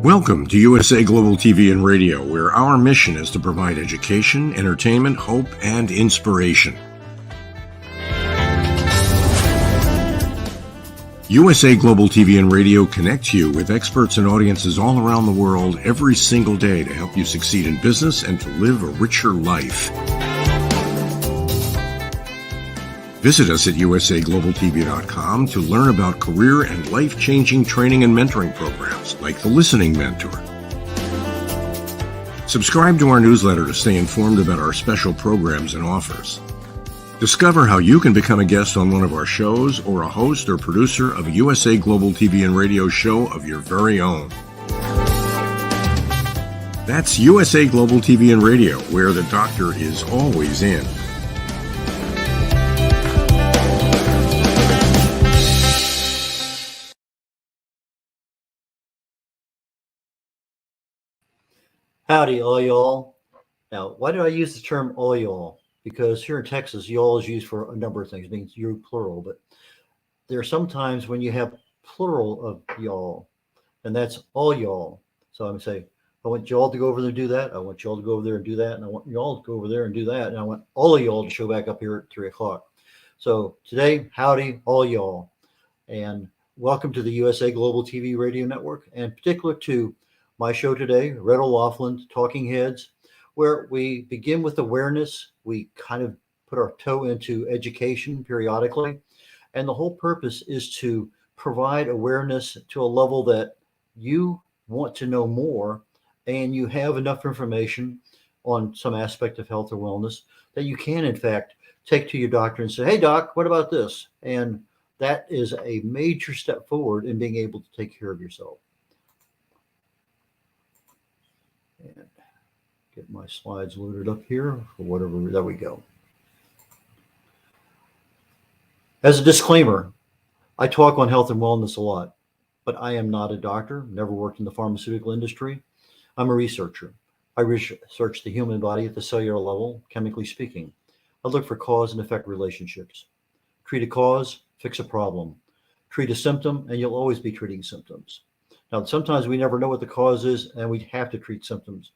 Welcome to USA Global TV and Radio, where our mission is to provide education, entertainment, hope, and inspiration. USA Global TV and Radio connects you with experts and audiences all around the world every single day to help you succeed in business and to live a richer life. Visit us at usaglobaltv.com to learn about career and life-changing training and mentoring programs like the Listening Mentor. Subscribe to our newsletter to stay informed about our special programs and offers. Discover how you can become a guest on one of our shows or a host or producer of a USA Global TV and Radio show of your very own. That's USA Global TV and Radio, where the doctor is always in. Howdy, all y'all. Now, why did I use the term all y'all? Because here in Texas, y'all is used for a number of things. It means you plural, but there are some times when you have plural of y'all, and that's all y'all. So I'm saying, I want y'all to go over there and do that. I want y'all to go over there and do that. And I want y'all to go over there and do that. And I want all of y'all to show back up here at 3 o'clock. So today, howdy, all y'all. And welcome to the USA Global TV Radio Network, and particular to my show today, Red O'Laughlin, Talking Heads, where we begin with awareness. We kind of put our toe into education periodically. And the whole purpose is to provide awareness to a level that you want to know more, and you have enough information on some aspect of health or wellness that you can, in fact, take to your doctor and say, hey, doc, what about this? And that is a major step forward in being able to take care of yourself. And get my slides loaded up here for whatever. There we go. As a disclaimer, I talk on health and wellness a lot, but I am not a doctor, never worked in the pharmaceutical industry. I'm a researcher. I research the human body at the cellular level, chemically speaking. I look for cause and effect relationships. Treat a cause, fix a problem. Treat a symptom, and you'll always be treating symptoms. Now, sometimes we never know what the cause is, and we have to treat symptoms.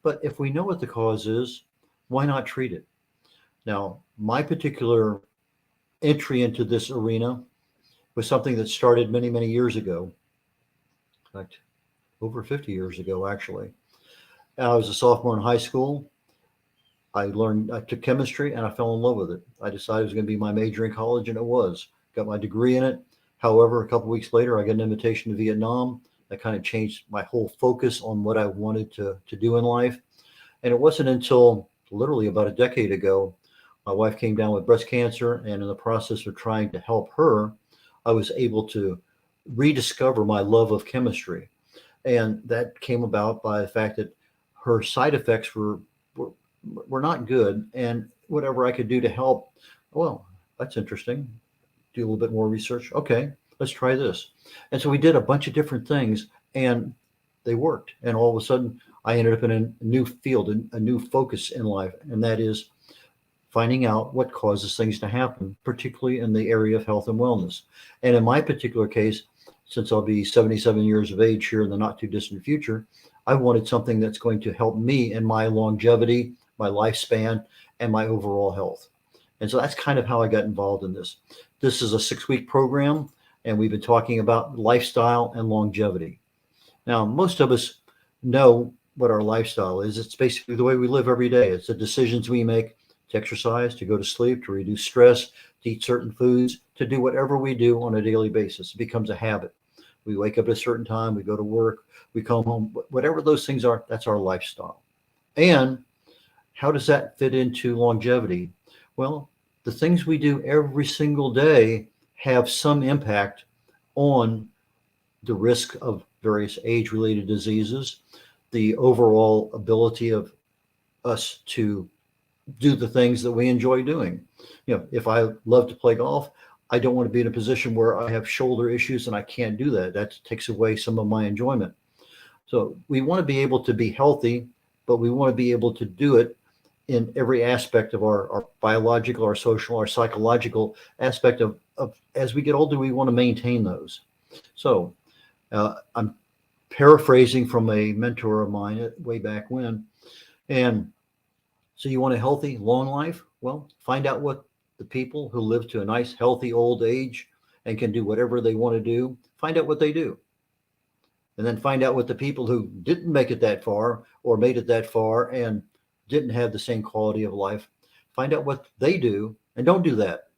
But if we know what the cause is, why not treat it? Now, my particular entry into this arena was something that started many, many years ago. In fact, over 50 years ago, actually. I was a sophomore in high school. I took chemistry, and I fell in love with it. I decided it was going to be my major in college, and it was. Got my degree in it. However, a couple of weeks later, I got an invitation to Vietnam. That kind of changed my whole focus on what I wanted to do in life. And it wasn't until literally about a decade ago, my wife came down with breast cancer, and in the process of trying to help her, I was able to rediscover my love of chemistry. And that came about by the fact that her side effects were not good, and whatever I could do to help, well, that's interesting. Do a little bit more research. Okay, let's try this. And so we did a bunch of different things, and they worked. And all of a sudden, I ended up in a new field, a new focus in life, and that is finding out what causes things to happen, particularly in the area of health and wellness. And in my particular case, since I'll be 77 years of age here in the not too distant future, I wanted something that's going to help me in my longevity, my lifespan, and my overall health. And so that's kind of how I got involved in this. This is a 6-week program, and we've been talking about lifestyle and longevity. Now, most of us know what our lifestyle is. It's basically the way we live every day. It's the decisions we make to exercise, to go to sleep, to reduce stress, to eat certain foods, to do whatever we do on a daily basis. It becomes a habit. We wake up at a certain time, we go to work, we come home, whatever those things are, that's our lifestyle. And how does that fit into longevity? Well, the things we do every single day have some impact on the risk of various age-related diseases, the overall ability of us to do the things that we enjoy doing. You know, if I love to play golf, I don't want to be in a position where I have shoulder issues and I can't do that. That takes away some of my enjoyment. So we want to be able to be healthy, but we want to be able to do it in every aspect of our biological, our social, our psychological aspect of as we get older, we want to maintain those. So I'm paraphrasing from a mentor of mine way back when. And so you want a healthy, long life? Well, find out what the people who live to a nice, healthy old age and can do whatever they want to do, find out what they do. And then find out what the people who didn't make it that far or made it that far and didn't have the same quality of life, find out what they do and don't do that.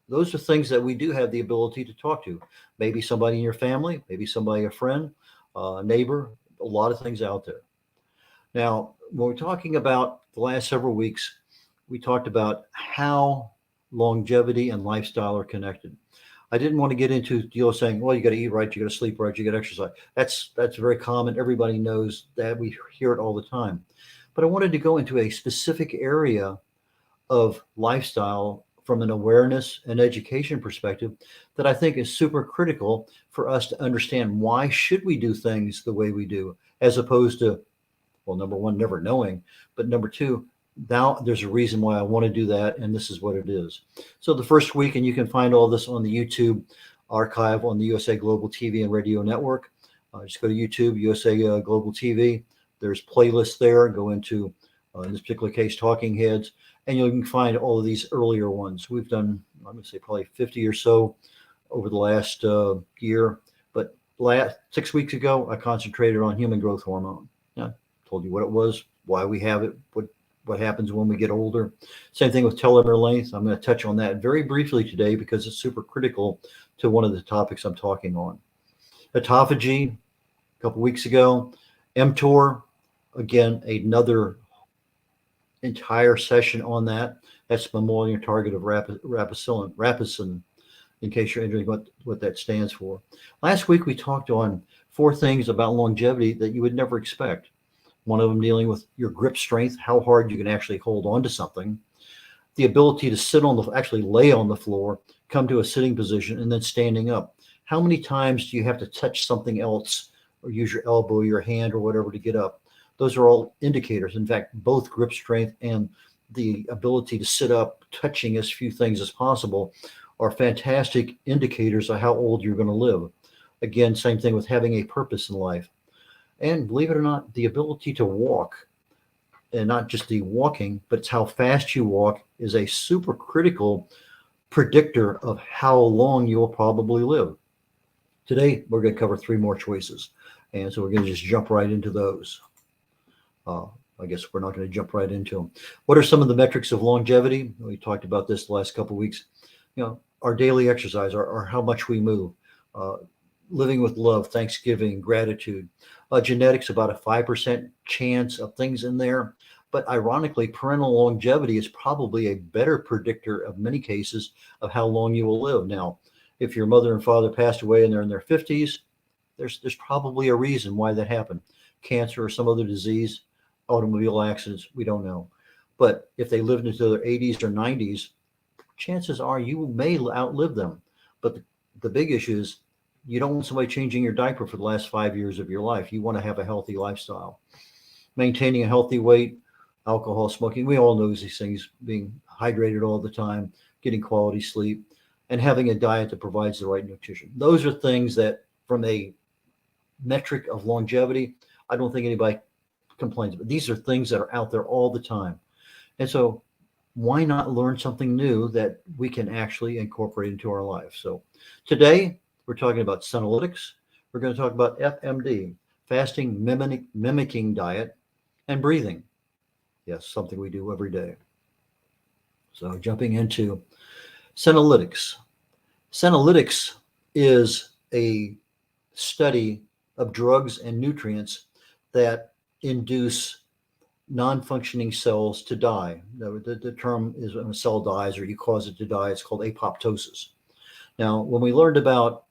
Those are things that we do have the ability to talk to. Maybe somebody in your family, maybe somebody, a friend, a neighbor, a lot of things out there. Now, when we're talking about the last several weeks, we talked about how longevity and lifestyle are connected. I didn't want to get into deal saying, well, you got to eat right, you got to sleep right, you got to exercise. That's very common. Everybody knows that. We hear it all the time. But I wanted to go into a specific area of lifestyle from an awareness and education perspective that I think is super critical for us to understand why should we do things the way we do, as opposed to, well, number one, never knowing, but number two, now there's a reason why I want to do that, and this is what it is. So the first week, and you can find all this on the YouTube archive on the USA Global TV and Radio Network. Just go to YouTube, USA Global TV. There's playlists there. Go into, in this particular case, Talking Heads, and you can find all of these earlier ones. We've done, I'm going to say, probably 50 or so over the last year. But 6 weeks ago, I concentrated on human growth hormone. Yeah, told you what it was, why we have it, what happens when we get older. Same thing with telomere length. I'm going to touch on that very briefly today because it's super critical to one of the topics I'm talking on. Autophagy, a couple weeks ago. mTOR, again, another entire session on that. That's mammalian target of rapacin, in case you're wondering what that stands for. Last week, we talked on 4 things about longevity that you would never expect. One of them dealing with your grip strength, how hard you can actually hold on to something, the ability to actually lay on the floor, come to a sitting position, and then standing up. How many times do you have to touch something else or use your elbow, your hand, or whatever to get up? Those are all indicators. In fact, both grip strength and the ability to sit up, touching as few things as possible, are fantastic indicators of how old you're going to live. Again, same thing with having a purpose in life. And believe it or not, the ability to walk, and not just the walking, but it's how fast you walk, is a super critical predictor of how long you'll probably live. Today, we're going to cover 3 more choices. And so we're going to just jump right into those. I guess we're not going to jump right into them. What are some of the metrics of longevity? We talked about this the last couple of weeks. Our daily exercise, or how much we move, living with love, Thanksgiving, gratitude. Genetics, about a 5% chance of things in there. But ironically, parental longevity is probably a better predictor of many cases of how long you will live. Now, if your mother and father passed away and they're in their 50s, there's probably a reason why that happened. Cancer or some other disease, automobile accidents, we don't know. But if they lived into their 80s or 90s, chances are you may outlive them. But the big issue is you don't want somebody changing your diaper for the last 5 years of your life. You want to have a healthy lifestyle. Maintaining a healthy weight, alcohol, smoking, we all know these things, being hydrated all the time, getting quality sleep, and having a diet that provides the right nutrition. Those are things that, from a metric of longevity, I don't think anybody complains, but these are things that are out there all the time. And so why not learn something new that we can actually incorporate into our life? So today we're talking about senolytics. We're going to talk about FMD, fasting mimicking diet, and breathing. Yes, something we do every day. So jumping into senolytics. Senolytics is a study of drugs and nutrients that induce non-functioning cells to die. The term is when a cell dies or you cause it to die, it's called apoptosis. Now, when we learned about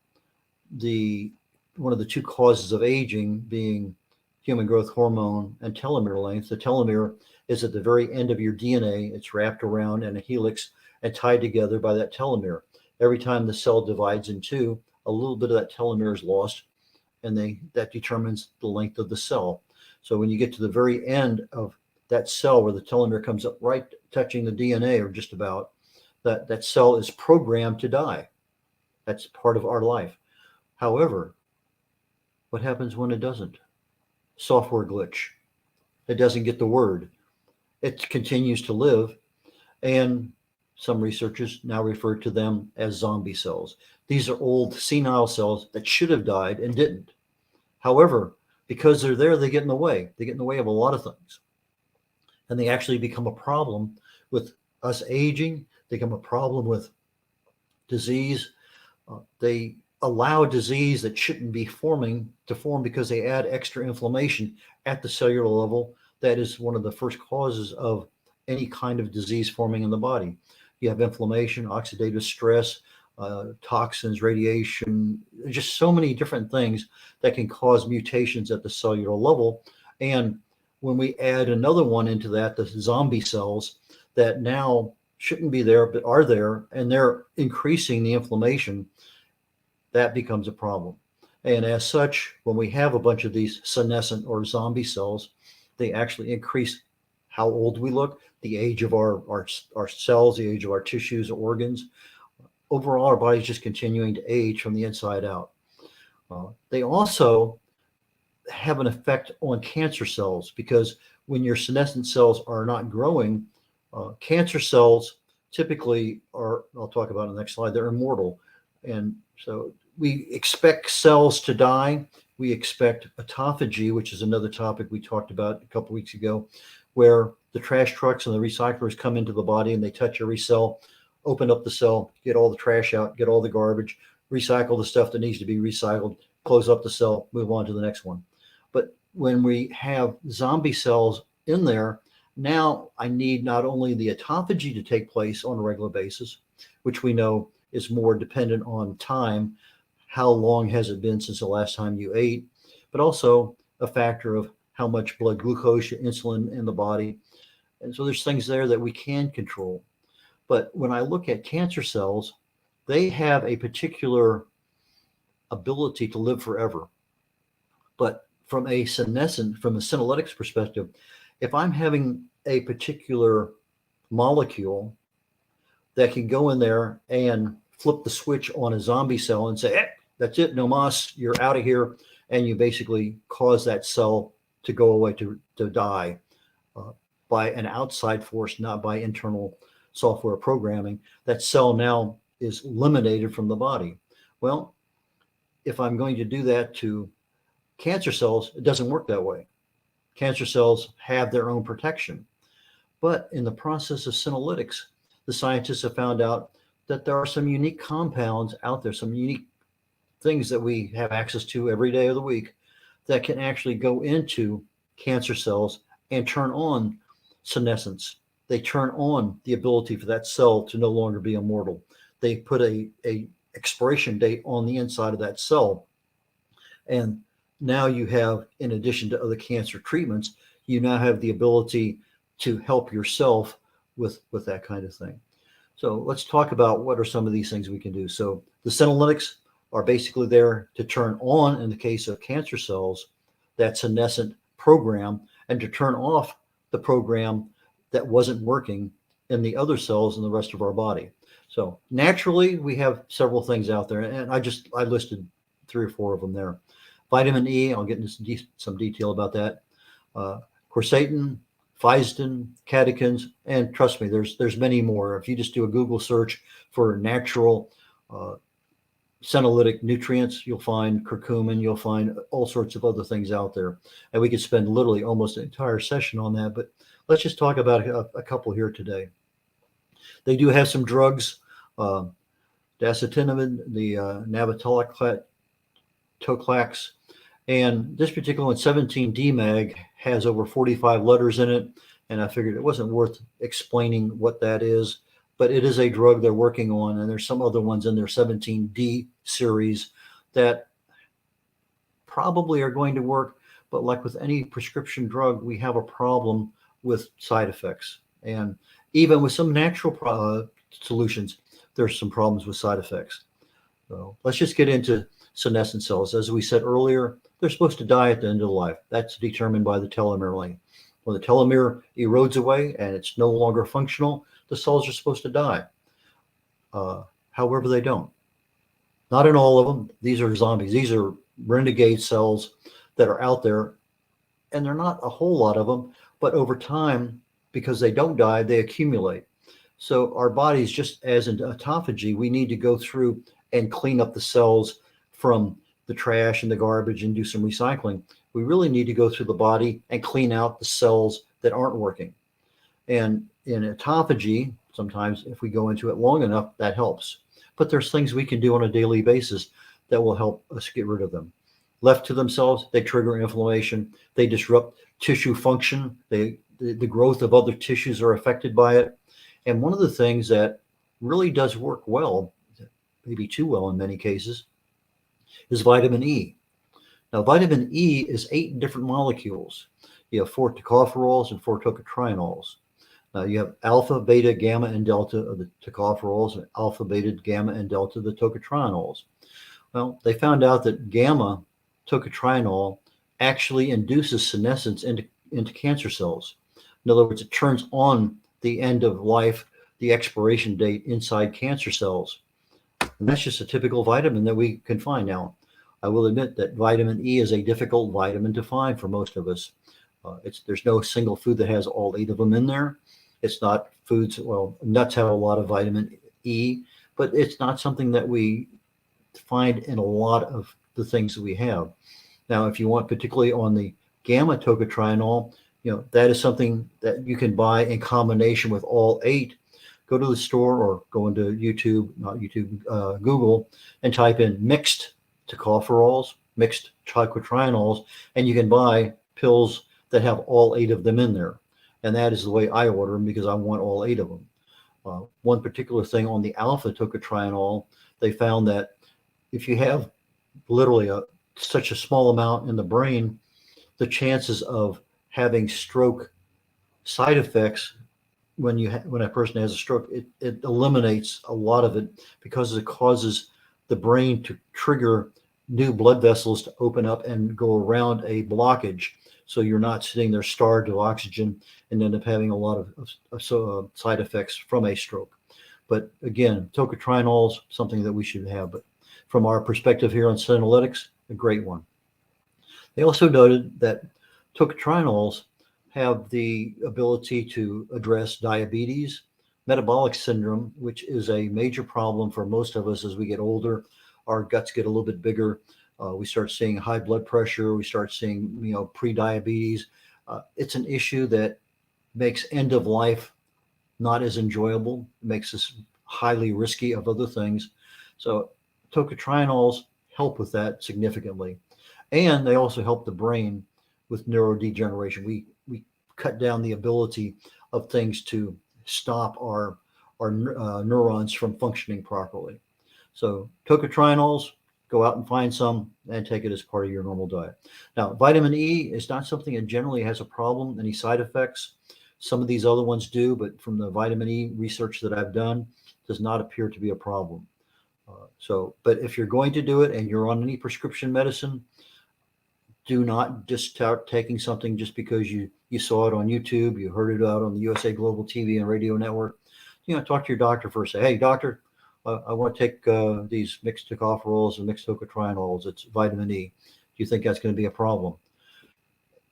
one of the 2 causes of aging being human growth hormone and telomere length, the telomere is at the very end of your DNA. It's wrapped around in a helix and tied together by that telomere. Every time the cell divides in 2, a little bit of that telomere is lost, and that determines the length of the cell. So when you get to the very end of that cell where the telomere comes up right touching the DNA, or just about, that cell is programmed to die. That's part of our life. However, What happens when it doesn't? Software glitch. It doesn't get the word. It continues to live, and some researchers now refer to them as zombie cells. These are old senile cells that should have died and didn't. However, because they're there, they get in the way. They get in the way of a lot of things. And they actually become a problem with us aging. They become a problem with disease. They allow disease that shouldn't be forming to form because they add extra inflammation at the cellular level. That is one of the first causes of any kind of disease forming in the body. You have inflammation, oxidative stress, toxins, radiation, just so many different things that can cause mutations at the cellular level. And when we add another one into that, the zombie cells that now shouldn't be there but are there, and they're increasing the inflammation, that becomes a problem. And as such, when we have a bunch of these senescent or zombie cells, they actually increase how old we look, the age of our cells, the age of our tissues, organs. Overall, our body's just continuing to age from the inside out. They also have an effect on cancer cells because when your senescent cells are not growing, cancer cells typically are, I'll talk about in the next slide, they're immortal. And so we expect cells to die. We expect autophagy, which is another topic we talked about a couple weeks ago, where the trash trucks and the recyclers come into the body and they touch every cell, open up the cell, get all the trash out, get all the garbage, recycle the stuff that needs to be recycled, close up the cell, move on to the next one. But when we have zombie cells in there, now I need not only the autophagy to take place on a regular basis, which we know is more dependent on time, how long has it been since the last time you ate, but also a factor of how much blood glucose, insulin in the body. And so there's things there that we can control. But when I look at cancer cells, they have a particular ability to live forever. But from a senolytics perspective, if I'm having a particular molecule that can go in there and flip the switch on a zombie cell and say, that's it, no mas, you're out of here, and you basically cause that cell to go away, to die by an outside force, not by internal software programming. That cell now is eliminated from the body. Well, if I'm going to do that to cancer cells, it doesn't work that way. Cancer cells have their own protection. But in the process of senolytics, the scientists have found out that there are some unique compounds out there, some unique things that we have access to every day of the week that can actually go into cancer cells and turn on senescence. They turn on the ability for that cell to no longer be immortal. They put a expiration date on the inside of that cell. And now you have, in addition to other cancer treatments, you now have the ability to help yourself with that kind of thing. So let's talk about what are some of these things we can do. So the senolytics are basically there to turn on, in the case of cancer cells, that senescent program, and to turn off the program that wasn't working in the other cells in the rest of our body. So naturally, we have several things out there, and I listed 3 or 4 of them there. Vitamin E, I'll get into some detail about that. Quercetin, fisetin, catechins, and trust me, there's many more. If you just do a Google search for natural senolytic nutrients, you'll find curcumin, you'll find all sorts of other things out there. And we could spend literally almost an entire session on that, but let's just talk about a couple here today. They do have some drugs, dasatinamide, the nab-toclax, and this particular one, 17-DMAG, has over 45 letters in it, and I figured it wasn't worth explaining what that is, but it is a drug they're working on, and there's some other ones in their 17D series that probably are going to work, but like with any prescription drug, we have a problem with side effects. And even with some natural solutions, there's some problems with side effects. So let's just get into senescent cells. As we said earlier, they're supposed to die at the end of life. That's determined by the telomere length. When the telomere erodes away and it's no longer functional, the cells are supposed to die. However, they don't. Not in all of them. These are zombies. These are renegade cells that are out there, and they're not a whole lot of them, but over time, because they don't die, they accumulate. So our bodies, just as in autophagy, we need to go through and clean up the cells from the trash and the garbage and do some recycling. We really need to go through the body and clean out the cells that aren't working. And in autophagy, sometimes if we go into it long enough, that helps. But there's things we can do on a daily basis that will help us get rid of them. Left to themselves, they trigger inflammation, they disrupt tissue function, the growth of other tissues are affected by it. And one of the things that really does work well, maybe too well in many cases, is vitamin E. Now, vitamin E is 8 different molecules. You have 4 tocopherols and 4 tocotrienols. Now, you have alpha, beta, gamma, and delta of the tocopherols, and alpha, beta, gamma, and delta of the tocotrienols. Well, they found out that gamma tocotrienol actually induces senescence into cancer cells. In other words, it turns on the end of life, the expiration date inside cancer cells. And that's just a typical vitamin that we can find now. I will admit that vitamin E is a difficult vitamin to find for most of us. There's no single food that has all 8 of them in there. It's not foods, well, nuts have a lot of vitamin E, but it's not something that we find in a lot of the things that we have. Now, if you want particularly on the gamma tocotrienol, that is something that you can buy in combination with all 8. Go to the store or go into Google, and type in mixed tocopherols, mixed tocotrienols, and you can buy pills that have all 8 of them in there. And that is the way I order them, because I want all 8 of them. One particular thing on the alpha tocotrienol, they found that if you have literally such a small amount in the brain, the chances of having stroke side effects when a person has a stroke, it eliminates a lot of it, because it causes the brain to trigger new blood vessels to open up and go around a blockage. So you're not sitting there starved of oxygen and end up having a lot of side effects from a stroke. But again, tocotrienol is something that we should have. But from our perspective here on Senolytics, a great one. They also noted that tocotrienols have the ability to address diabetes, metabolic syndrome, which is a major problem for most of us as we get older. Our guts get a little bit bigger. We start seeing high blood pressure. We start seeing, pre-diabetes. It's an issue that makes end of life not as enjoyable. It makes us highly risky of other things. So tocotrienols help with that significantly. And they also help the brain with neurodegeneration. We cut down the ability of things to stop our neurons from functioning properly. So tocotrienols, go out and find some and take it as part of your normal diet. Now, vitamin E is not something that generally has a problem, any side effects. Some of these other ones do, but from the vitamin E research that I've done, does not appear to be a problem. But if you're going to do it and you're on any prescription medicine, do not just start taking something just because you saw it on YouTube, you heard it out on the USA Global TV and radio network. Talk to your doctor first. Say, hey, doctor, I want to take these mixed tocopherols and mixed tocotrienols. It's vitamin E. Do you think that's going to be a problem?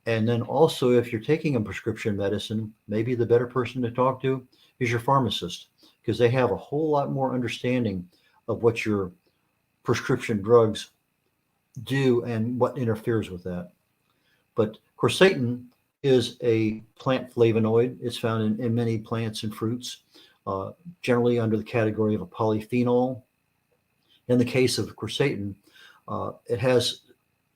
And then also, if you're taking a prescription medicine, maybe the better person to talk to is your pharmacist, because they have a whole lot more understanding of what your prescription drugs do and what interferes with that. But quercetin is a plant flavonoid. It's found in many plants and fruits, generally under the category of a polyphenol. In the case of quercetin, it has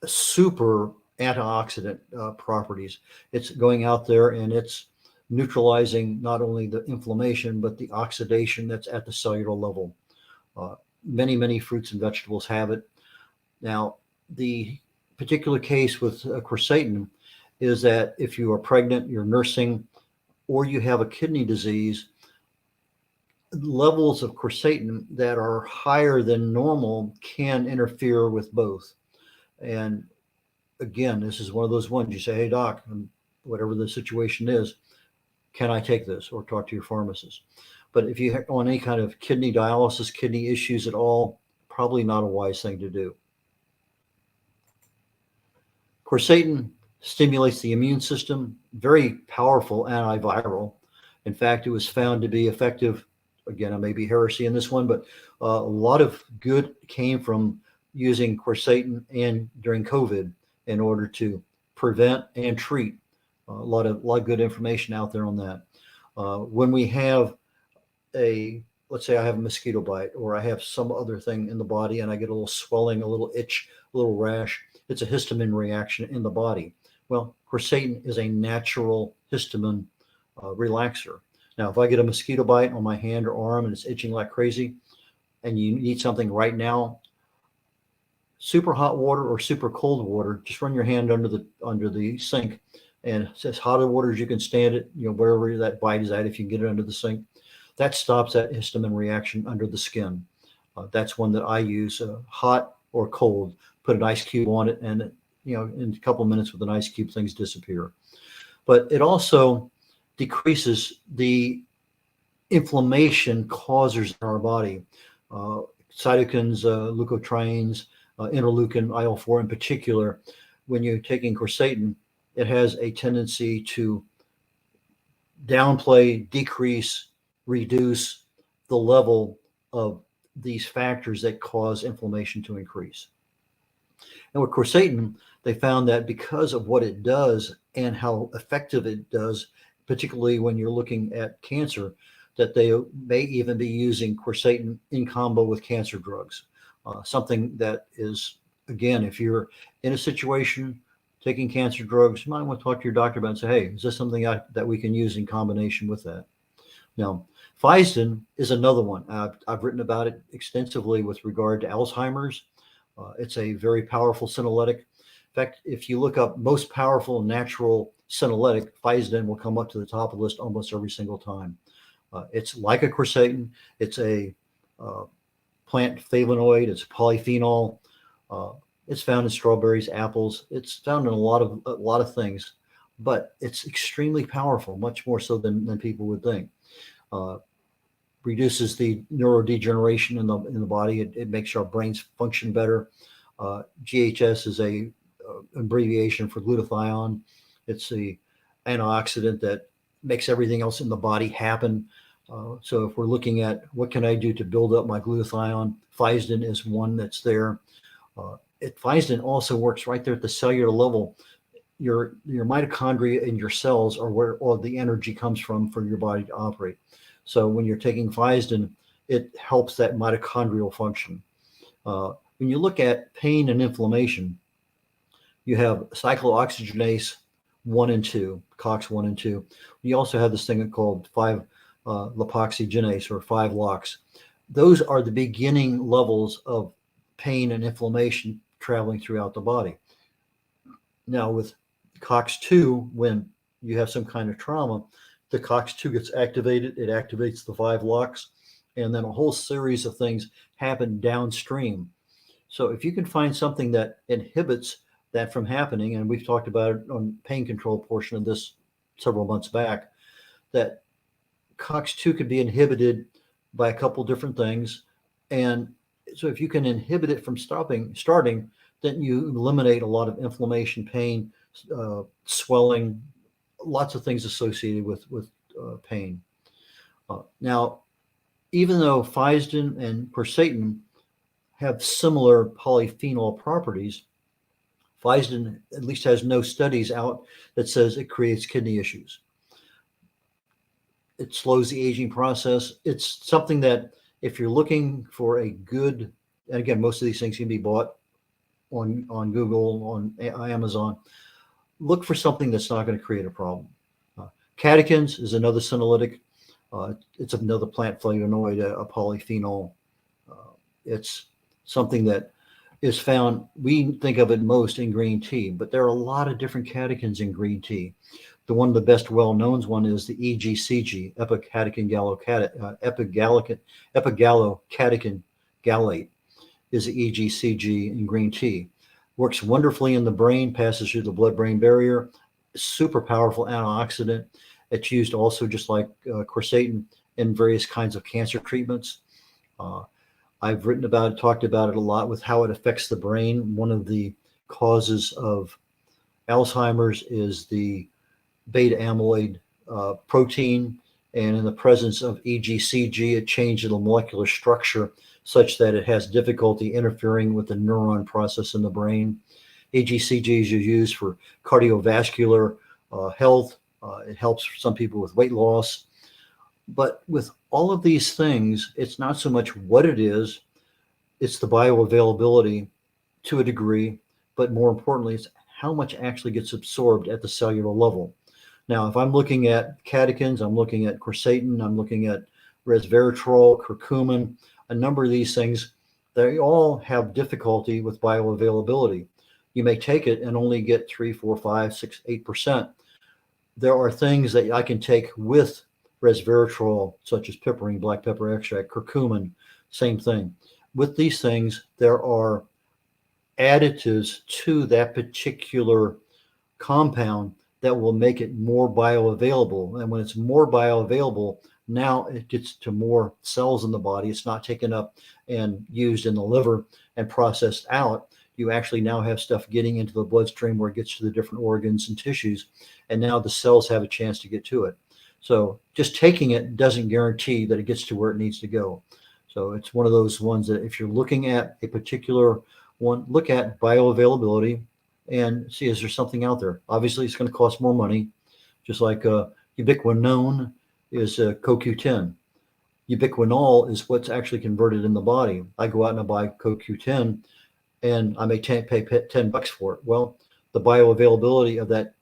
super antioxidant properties. It's going out there and it's neutralizing not only the inflammation, but the oxidation that's at the cellular level. Many fruits and vegetables have it. Now, the particular case with quercetin is that if you are pregnant, you're nursing, or you have a kidney disease, levels of quercetin that are higher than normal can interfere with both. And again, this is one of those ones you say, hey, doc, whatever the situation is, can I take this? Or talk to your pharmacist. But if you on any kind of kidney dialysis, kidney issues at all, probably not a wise thing to do. Quercetin stimulates the immune system, very powerful antiviral. In fact, it was found to be effective. Again, I may be heresy in this one, but a lot of good came from using quercetin and during COVID in order to prevent and treat. A lot of good information out there on that. When we have let's say I have a mosquito bite or I have some other thing in the body and I get a little swelling, a little itch, a little rash, it's a histamine reaction in the body. Well, quercetin is a natural histamine relaxer. Now, if I get a mosquito bite on my hand or arm and it's itching like crazy and you need something right now, super hot water or super cold water, just run your hand under the sink, and it's as hot as water as you can stand it, wherever that bite is at, if you can get it under the sink. That stops that histamine reaction under the skin. That's one that I use, hot or cold. Put an ice cube on it, and in a couple of minutes with an ice cube, things disappear. But it also decreases the inflammation causers in our body. Cytokines, leukotrienes, interleukin, IL-4 in particular. When you're taking quercetin, it has a tendency to downplay, decrease, reduce the level of these factors that cause inflammation to increase. And with quercetin, they found that because of what it does and how effective it does, particularly when you're looking at cancer, that they may even be using quercetin in combo with cancer drugs. Something that is, again, if you're in a situation taking cancer drugs, you might want to talk to your doctor about it and say, hey, is this something that we can use in combination with that? Now, Fisedin is another one. I've written about it extensively with regard to Alzheimer's. It's a very powerful senolytic. In fact, if you look up most powerful natural senolytic, Fisedin will come up to the top of the list almost every single time. It's like a quercetin. It's a plant flavonoid. It's a polyphenol. It's found in strawberries, apples. It's found in a lot of things, but it's extremely powerful, much more so than people would think. Reduces the neurodegeneration in the body. It makes our brains function better. GHS is a abbreviation for glutathione. It's the antioxidant that makes everything else in the body happen. So if we're looking at what can I do to build up my glutathione, Fisedin is one that's there. Fisedin also works right there at the cellular level. Your mitochondria in your cells are where all the energy comes from for your body to operate. So when you're taking Fisedin, it helps that mitochondrial function. When you look at pain and inflammation, you have cyclooxygenase 1 and 2, COX 1 and 2. You also have this thing called 5-lipoxygenase or 5-LOX. Those are the beginning levels of pain and inflammation traveling throughout the body. Now with COX-2, when you have some kind of trauma, the COX-2 gets activated, it activates the 5-LOX, and then a whole series of things happen downstream. So if you can find something that inhibits that from happening, and we've talked about it on pain control portion of this several months back, that COX-2 could be inhibited by a couple different things. And so if you can inhibit it from starting, then you eliminate a lot of inflammation, pain, swelling, lots of things associated with pain. Now, even though Fisedin and quercetin have similar polyphenol properties, Fisedin at least has no studies out that says it creates kidney issues. It slows the aging process. It's something that if you're looking for a good, and again, most of these things can be bought on Google, on Amazon, look for something that's not going to create a problem. Catechins is another senolytic. It's another plant flavonoid, a polyphenol. It's something that is found, we think of it most in green tea, but there are a lot of different catechins in green tea. The one of the best well-known one is the EGCG, epigallocatechin gallate, is the EGCG in green tea. Works wonderfully in the brain, passes through the blood-brain barrier, super powerful antioxidant. It's used also just like quercetin in various kinds of cancer treatments. I've talked about it a lot with how it affects the brain. One of the causes of Alzheimer's is the beta amyloid protein, and in the presence of EGCG, it changes the molecular structure such that it has difficulty interfering with the neuron process in the brain. EGCG is used for cardiovascular health. It helps some people with weight loss. But with all of these things, it's not so much what it is, it's the bioavailability to a degree, but more importantly, it's how much actually gets absorbed at the cellular level. Now, if I'm looking at catechins, I'm looking at quercetin, I'm looking at resveratrol, curcumin, a number of these things, they all have difficulty with bioavailability. You may take it and only get 3, 4, 5, 6, 8%. There are things that I can take with resveratrol, such as piperine, black pepper extract, curcumin, same thing. With these things, there are additives to that particular compound that will make it more bioavailable. And when it's more bioavailable, now it gets to more cells in the body. It's not taken up and used in the liver and processed out. You actually now have stuff getting into the bloodstream where it gets to the different organs and tissues. And now the cells have a chance to get to it. So just taking it doesn't guarantee that it gets to where it needs to go. So it's one of those ones that if you're looking at a particular one, look at bioavailability and see, is there something out there? Obviously, it's going to cost more money, just like ubiquinone is CoQ10. Ubiquinol is what's actually converted in the body. I go out and I buy CoQ10 and I may pay $10 for it. Well, the bioavailability of that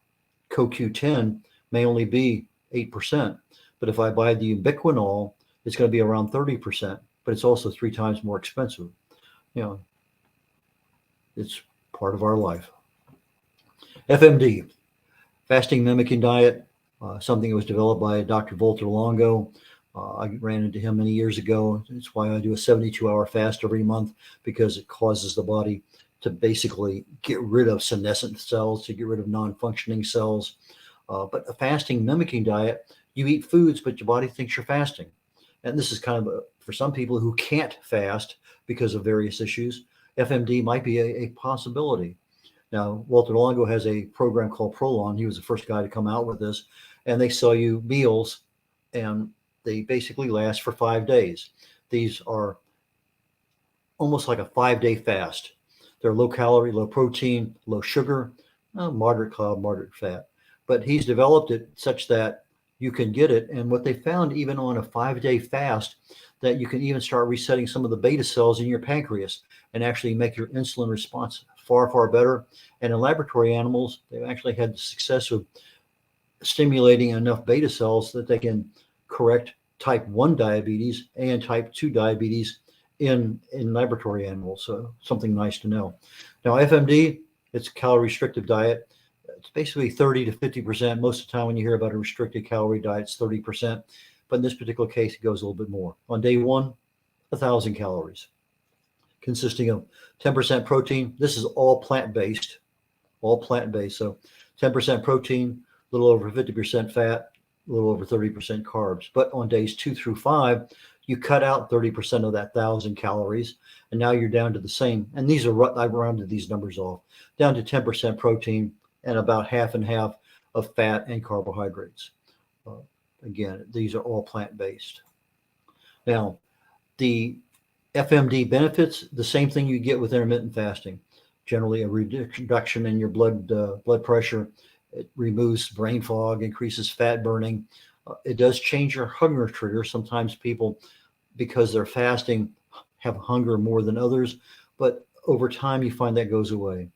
CoQ10 may only be 8%. But if I buy the ubiquinol, it's going to be around 30%, but it's also 3 times more expensive. You know, it's part of our life. FMD, fasting mimicking diet, something that was developed by Dr. Walter Longo. I ran into him many years ago. It's why I do a 72-hour fast every month, because it causes the body to basically get rid of senescent cells, to get rid of non-functioning cells. But a fasting mimicking diet, you eat foods, but your body thinks you're fasting. And this is kind of for some people who can't fast because of various issues, FMD might be a possibility. Now, Walter Longo has a program called Prolon. He was the first guy to come out with this, and they sell you meals, and they basically last for 5 days. These are almost like a 5-day fast. They're low calorie, low protein, low sugar, moderate carb, moderate fat. But he's developed it such that you can get it. And what they found, even on a 5-day fast, that you can even start resetting some of the beta cells in your pancreas and actually make your insulin response far, far better. And in laboratory animals, they've actually had the success of stimulating enough beta cells that they can correct type 1 diabetes and type 2 diabetes in laboratory animals. So something nice to know. Now, FMD, it's a calorie restrictive diet. It's basically 30 to 50%. Most of the time when you hear about a restricted calorie diet, it's 30%. But in this particular case, it goes a little bit more. On day 1, 1,000 calories, consisting of 10% protein. This is all plant-based, So 10% protein, a little over 50% fat, a little over 30% carbs. But on days 2 through 5, you cut out 30% of that 1,000 calories, and now you're down to the same. And these are, I've rounded these numbers off, down to 10% protein and about half and half of fat and carbohydrates. Again, these are all plant-based. Now, the FMD benefits, the same thing you get with intermittent fasting. Generally, a reduction in your blood pressure. It removes brain fog, increases fat burning. It does change your hunger trigger. Sometimes people, because they're fasting, have hunger more than others, but over time you find that goes away.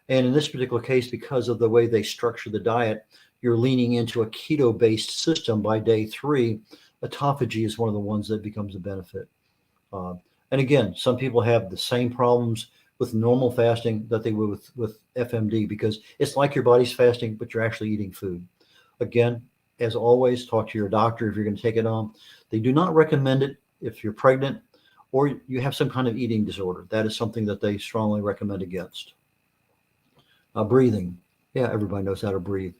And in this particular case, because of the way they structure the diet, you're leaning into a keto-based system by day 3. Autophagy is one of the ones that becomes a benefit. And again, some people have the same problems with normal fasting that they would with FMD, because it's like your body's fasting, but you're actually eating food. Again, as always, talk to your doctor if you're going to take it on. They do not recommend it if you're pregnant or you have some kind of eating disorder. That is something that they strongly recommend against. Breathing. Yeah, everybody knows how to breathe.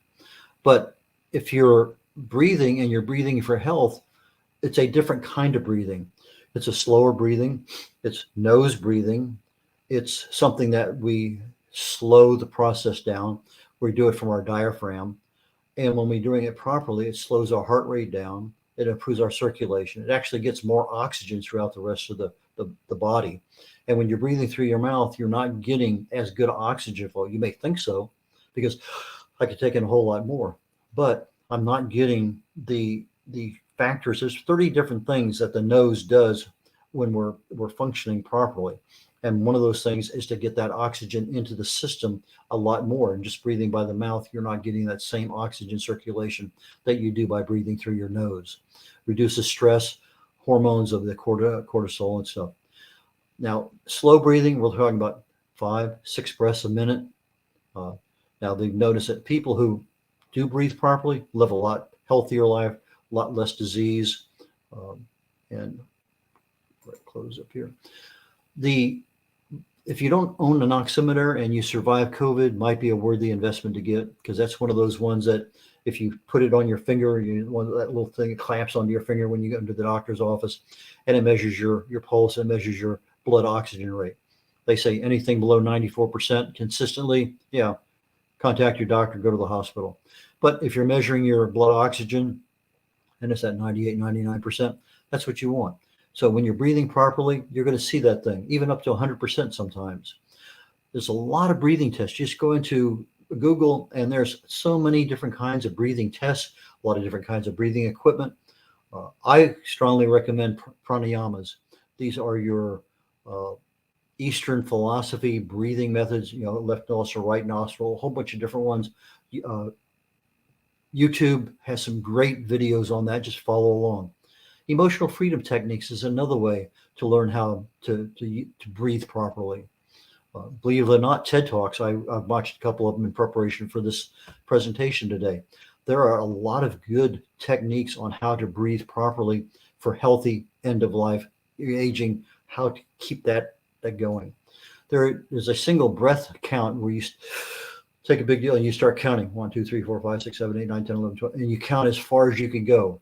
But if you're breathing and you're breathing for health, it's a different kind of breathing. It's a slower breathing. It's nose breathing. It's something that we slow the process down. We do it from our diaphragm. And when we're doing it properly, it slows our heart rate down. It improves our circulation. It actually gets more oxygen throughout the rest of the body. And when you're breathing through your mouth, you're not getting as good oxygen flow. You may think so, because I could take in a whole lot more, but I'm not getting the factors. There's 30 different things that the nose does when we're functioning properly. And one of those things is to get that oxygen into the system a lot more. And just breathing by the mouth, you're not getting that same oxygen circulation that you do by breathing through your nose. Reduces stress, hormones of the cortisol and stuff. Now, slow breathing, we're talking about 5-6 breaths a minute. Now, they've noticed that people who do breathe properly live a lot healthier life, a lot less disease. And close up here. If you don't own an oximeter and you survive COVID, might be a worthy investment to get, because that's one of those ones that if you put it on your finger, that little thing, it clamps onto your finger when you go into the doctor's office, and it measures your pulse and measures your blood oxygen rate. They say anything below 94% consistently, yeah, contact your doctor, go to the hospital. But if you're measuring your blood oxygen and it's at 98, 99%, that's what you want. So when you're breathing properly, you're going to see that thing, even up to 100% sometimes. There's a lot of breathing tests. Just go into Google, and there's so many different kinds of breathing tests, a lot of different kinds of breathing equipment. I strongly recommend pranayamas. These are your Eastern philosophy breathing methods, left nostril, right nostril, a whole bunch of different ones. YouTube has some great videos on that. Just follow along. Emotional freedom techniques is another way to learn how to breathe properly. Believe it or not, TED Talks, I've watched a couple of them in preparation for this presentation today. There are a lot of good techniques on how to breathe properly for healthy end of life aging, how to keep that going. There is a single breath count where you take a big deal and you start counting 1, 2, 3, 4, 5, 6, 7, 8, 9, 10, 11, 12, and you count as far as you can go.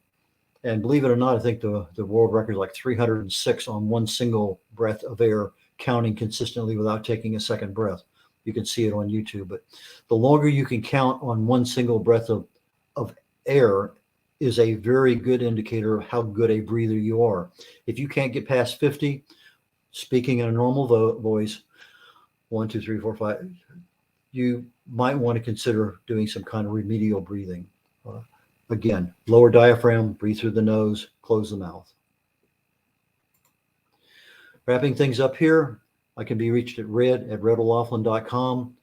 And believe it or not, I think the world record is like 306 on one single breath of air, counting consistently without taking a second breath. You can see it on YouTube. But the longer you can count on one single breath of air is a very good indicator of how good a breather you are. If you can't get past 50, speaking in a normal voice, 1, 2, 3, 4, 5, you might want to consider doing some kind of remedial breathing. Again, lower diaphragm, breathe through the nose, close the mouth. Wrapping things up here, I can be reached at red@redolaughlin.com.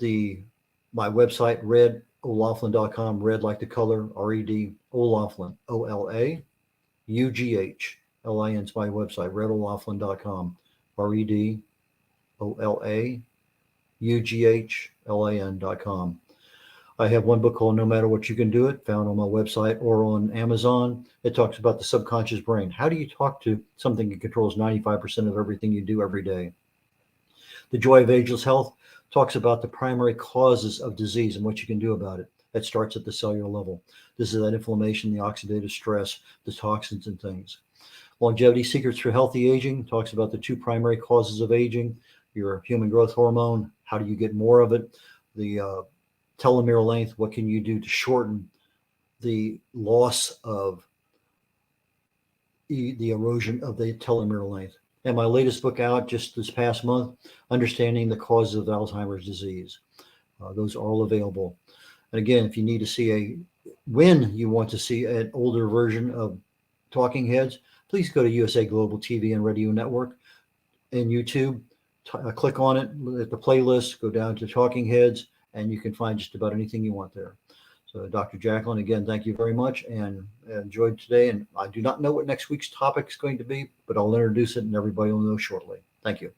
My website, redolaughlin.com, red like the color, R-E-D, O'Laughlin, O-L-A-U-G-H-L-I-N is my website, redolaughlin.com, R-E-D, O-L-A-U-G-H-L-I-N.com. I have one book called No Matter What You Can Do It, found on my website or on Amazon. It talks about the subconscious brain. How do you talk to something that controls 95% of everything you do every day? The Joy of Ageless Health talks about the primary causes of disease and what you can do about it. That starts at the cellular level. This is that inflammation, the oxidative stress, the toxins and things. Longevity Secrets for Healthy Aging talks about the 2 primary causes of aging, your human growth hormone, how do you get more of it, the telomere length, what can you do to shorten the loss of the erosion of the telomere length. And my latest book out just this past month, Understanding the Causes of Alzheimer's Disease. Those are all available. And again, if you need to see when you want to see an older version of Talking Heads, please go to USA Global TV and Radio Network and YouTube. Click on it, at the playlist, go down to Talking Heads, and you can find just about anything you want there. So Dr. Jacqueline, again, thank you very much and enjoyed today. And I do not know what next week's topic is going to be, but I'll introduce it and everybody will know shortly. Thank you.